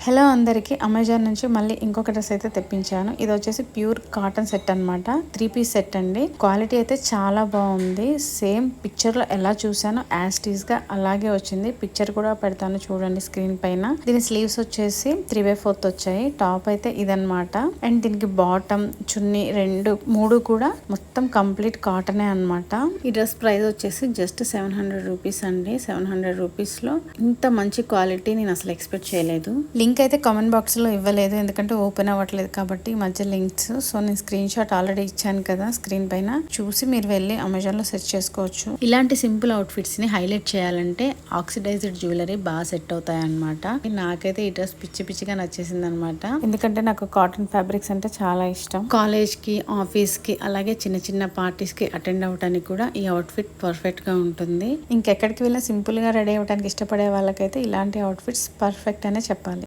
Hello అందరికి Amazon నుంచి మళ్ళీ ఇంకొక డ్రెస్ అయితే తెప్పించాను. ఇది వచ్చేసి ప్యూర్ కాటన్ సెట్ అన్నమాట. 3 పీస్ సెట్ అండి. క్వాలిటీ అయితే చాలా బాగుంది. సేమ్ పిక్చర్ లో ఎలా చూసానో యాజ్ టీజ్ గా అలాగే వచ్చింది. పిక్చర్ కూడా పెడతాను చూడండి స్క్రీన్ పైన. దీని స్లీవ్స్ వచ్చేసి 3/4 వచ్చాయి. టాప్ అయితే ఇదన్నమాట. అండ్ దీనికి బాటమ్ చున్నీ మూడు కూడా మొత్తం కంప్లీట్ కాటనే అన్నమాట. ఈ డ్రెస్ ప్రైస్ వచ్చేసి జస్ట్ 700 రూపీస్ అండి. 700 రూపీస్ లో ఇంత మంచి క్వాలిటీ నేను అసలు ఎక్స్పెక్ట్ చేయలేదు. లింక్ అయితే కామెంట్ బాక్స్ లో ఇవ్వలేదు, ఎందుకంటే ఓపెన్ అవ్వట్లేదు కాబట్టి ఈ మధ్య లింక్స్. సో నేను స్క్రీన్ షాట్ ఆల్రెడీ ఇచ్చాను కదా స్క్రీన్ పైన, చూసి మీరు వెళ్ళి అమెజాన్ లో సెర్చ్ చేసుకోవచ్చు. ఇలాంటి సింపుల్ అవుట్ఫిట్స్ ని హైలైట్ చేయాలంటే ఆక్సిడైజ్డ్ జ్యువెలరీ బాగా సెట్ అవుతాయి అన్నమాట. నాకైతే ఈ డ్రెస్ పిచ్చి పిచ్చిగా నచ్చేసింది అనమాట. ఎందుకంటే నాకు కాటన్ ఫ్యాబ్రిక్స్ అంటే చాలా ఇష్టం. కాలేజ్ కి, ఆఫీస్ కి, అలాగే చిన్న చిన్న పార్టీస్ కి అటెండ్ అవ్వడానికి కూడా ఈ అవుట్ఫిట్ పర్ఫెక్ట్ గా ఉంటుంది. ఇంకెక్కడికి వెళ్ళినా సింపుల్ గా రెడీ అవ్వడానికి ఇష్టపడే వాళ్ళకైతే ఇలాంటి అవుట్ఫిట్స్ పర్ఫెక్ట్ అనే చెప్పాలి.